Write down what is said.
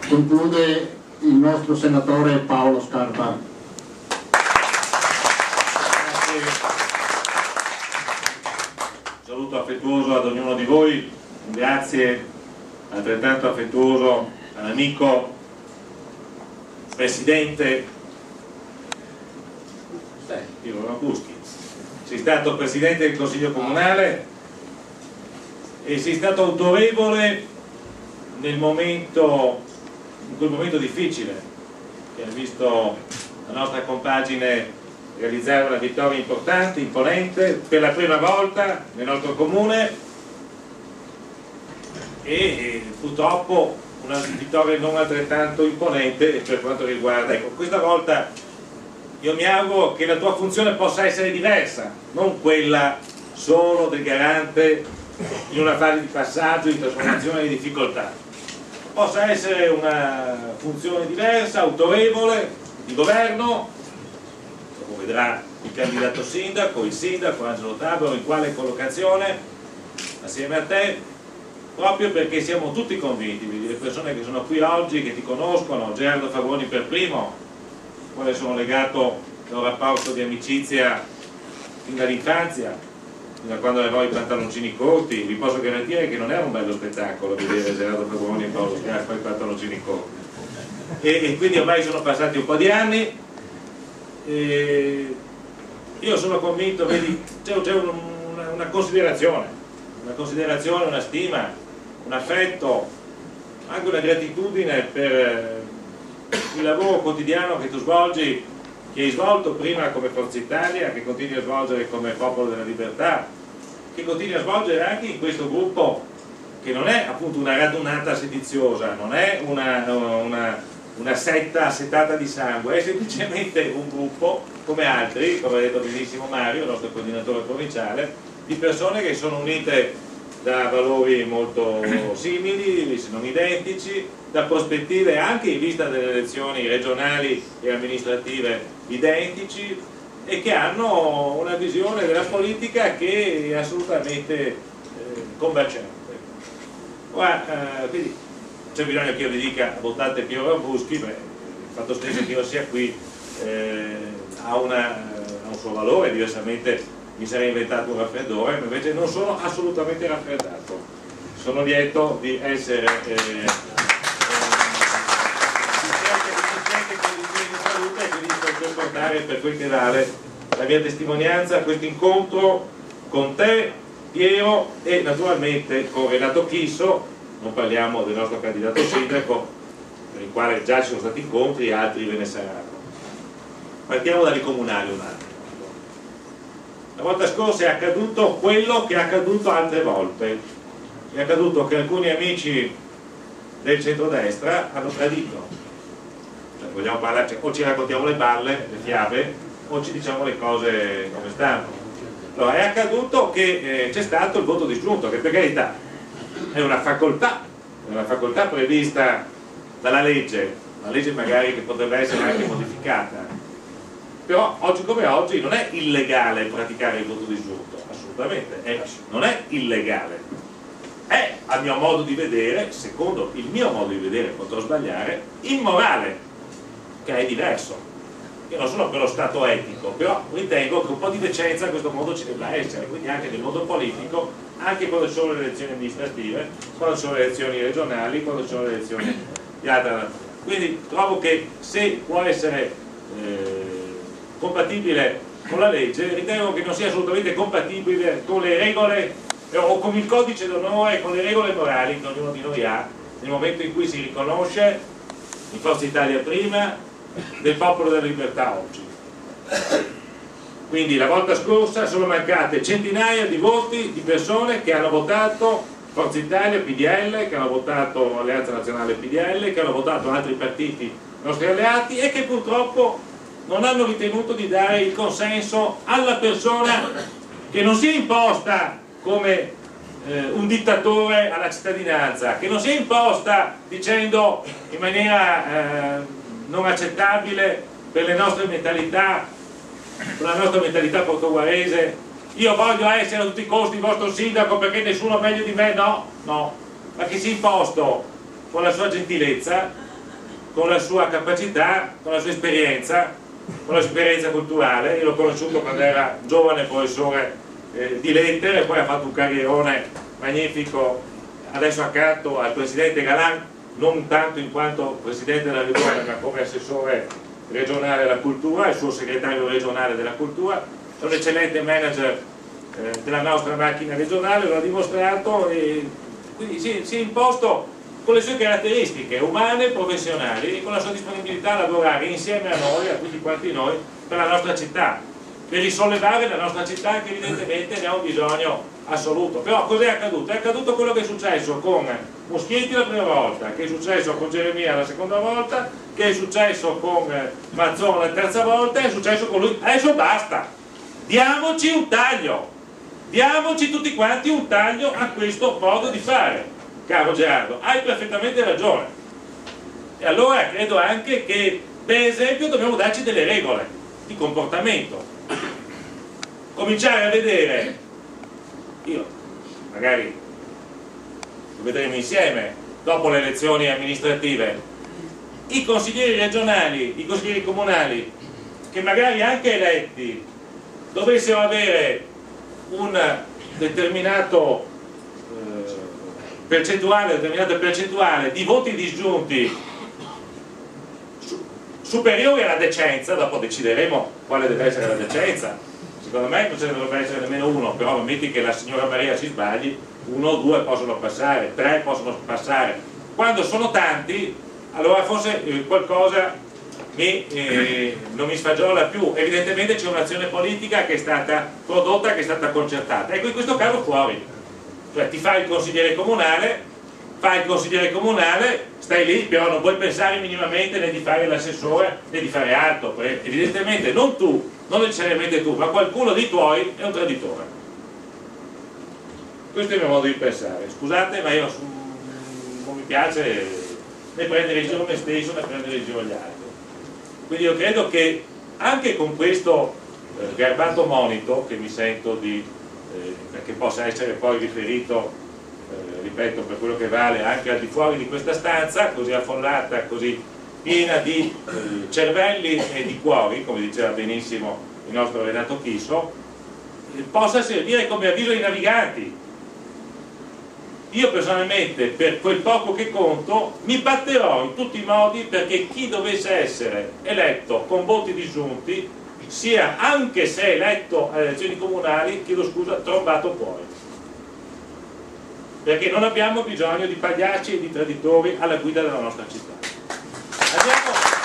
Conclude il nostro senatore Paolo Scarpa. Grazie. Un saluto affettuoso ad ognuno di voi, grazie altrettanto affettuoso all'amico presidente Piero Brambuschi. Sei stato presidente del Consiglio Comunale e sei stato autorevole in quel momento difficile che ha visto la nostra compagine realizzare una vittoria importante, imponente, per la prima volta nel nostro comune, e purtroppo una vittoria non altrettanto imponente per quanto riguarda, ecco, questa volta io mi auguro che la tua funzione possa essere diversa, non quella solo del garante in una fase di passaggio, di trasformazione e di difficoltà. Possa essere una funzione diversa, autorevole, di governo, come vedrà il candidato sindaco, il sindaco Angelo Tabaro, in quale collocazione, assieme a te, proprio perché siamo tutti convinti, le persone che sono qui oggi, che ti conoscono, Gerardo Fabroni per primo, quale sono legato da un rapporto di amicizia fin dall'infanzia, fino a quando avevamo i pantaloncini corti. Vi posso garantire che non era un bello spettacolo vedere Gerardo Fabroni e Paolo Scarpa i pantaloncini corti, e quindi ormai sono passati un po' di anni, e io sono convinto, vedi, c'è una considerazione, una stima, un affetto, anche una gratitudine per il lavoro quotidiano che tu svolgi, che hai svolto prima come Forza Italia, che continui a svolgere come Popolo della Libertà, che continui a svolgere anche in questo gruppo, che non è appunto una radunata sediziosa, non è una setta assetata di sangue, è semplicemente un gruppo come altri, come ha detto benissimo Mario, il nostro coordinatore provinciale, di persone che sono unite da valori molto simili, se non identici, da prospettive anche in vista delle elezioni regionali e amministrative identici, e che hanno una visione della politica che è assolutamente combaciante. Quindi c'è bisogno che io vi dica votate Piero Brambuschi, il fatto stesso che io sia qui ha un suo valore, diversamente mi sarei inventato un raffreddore, ma invece non sono assolutamente raffreddato. Sono lieto di essere salute, e quindi poter portare, per quel che vale, la mia testimonianza a questo incontro con te, Piero, e naturalmente con Renato Chisso. Non parliamo del nostro candidato sindaco, per il quale già ci sono stati incontri e altri ve ne saranno. Partiamo dalle comunali un attimo. La volta scorsa è accaduto quello che è accaduto altre volte, è accaduto che alcuni amici del centrodestra hanno tradito, cioè, vogliamo parlare, cioè, o ci raccontiamo le balle, le fiabe, o ci diciamo le cose come stanno. Allora, è accaduto che c'è stato il voto disgiunto, che per carità è una facoltà prevista dalla legge, una legge magari che potrebbe essere anche modificata, però oggi come oggi non è illegale praticare il voto disgiunto, assolutamente, non è illegale, è, a mio modo di vedere, secondo il mio modo di vedere, potrò sbagliare, immorale, che è diverso. Io non sono per lo stato etico, però ritengo che un po' di decenza a questo modo ci debba essere, quindi anche nel mondo politico, anche quando ci sono le elezioni amministrative, quando ci sono le elezioni regionali, quando ci sono le elezioni di altra natura. Quindi trovo che se può essere compatibile con la legge, ritengo che non sia assolutamente compatibile con le regole o con il codice d'onore, con le regole morali che ognuno di noi ha nel momento in cui si riconosce in Forza Italia prima, del Popolo della Libertà oggi. Quindi la volta scorsa sono mancate centinaia di voti di persone che hanno votato Forza Italia, PDL, che hanno votato Alleanza Nazionale PDL, che hanno votato altri partiti nostri alleati e che purtroppo non hanno ritenuto di dare il consenso alla persona che non si è imposta come un dittatore alla cittadinanza, che non si è imposta dicendo in maniera non accettabile per le nostre mentalità, per la nostra mentalità portoghese, io voglio essere a tutti i costi il vostro sindaco perché nessuno meglio di me, no, ma che si è imposto con la sua gentilezza con la sua capacità, con la sua esperienza, con l'esperienza culturale. Io l'ho conosciuto quando era giovane professore di lettere, poi ha fatto un carrierone magnifico adesso accanto al presidente Galan, non tanto in quanto presidente della regione ma come assessore regionale alla cultura, il suo segretario regionale della cultura. È un eccellente manager della nostra macchina regionale, lo ha dimostrato, e quindi si è imposto con le sue caratteristiche umane e professionali, con la sua disponibilità a lavorare insieme a noi, a tutti quanti noi, per la nostra città, per risollevare la nostra città che evidentemente ne ha un bisogno assoluto. Però cos'è accaduto? È accaduto quello che è successo con Muschietti la prima volta, che è successo con Geremia la seconda volta, che è successo con Mazzone la terza volta, è successo con lui. Adesso basta, diamoci un taglio, diamoci tutti quanti un taglio a questo modo di fare. Caro Gerardo, hai perfettamente ragione, e allora credo anche che per esempio dobbiamo darci delle regole di comportamento, cominciare a vedere, io magari lo vedremo insieme dopo le elezioni amministrative, i consiglieri regionali, i consiglieri comunali che magari anche eletti dovessero avere un determinato determinata percentuale di voti disgiunti superiori alla decenza. Dopo decideremo quale deve essere la decenza. Secondo me non ce ne dovrebbe essere nemmeno uno, però metti che la signora Maria si sbagli, 1 o 2 possono passare, 3 possono passare. Quando sono tanti, allora forse qualcosa non mi sfagiola più. Evidentemente c'è un'azione politica che è stata prodotta, che è stata concertata. Ecco, in questo caso fuori. Cioè ti fai il consigliere comunale, stai lì, però non puoi pensare minimamente né di fare l'assessore né di fare altro, perché evidentemente non tu, non necessariamente tu, ma qualcuno dei tuoi è un traditore. Questo è il mio modo di pensare. Scusate, ma io non mi piace né prendere in giro me stesso né prendere in giro gli altri. Quindi io credo che anche con questo garbato monito che mi sento di che possa essere poi riferito, ripeto, per quello che vale anche al di fuori di questa stanza così affollata, così piena di cervelli e di cuori, come diceva benissimo il nostro Renato Chisso, possa servire come avviso ai naviganti. Io personalmente, per quel poco che conto, mi batterò in tutti i modi perché chi dovesse essere eletto con voti disgiunti sia, anche se eletto alle elezioni comunali, chiedo scusa, trombato fuori, perché non abbiamo bisogno di pagliacci e di traditori alla guida della nostra città. Andiamo.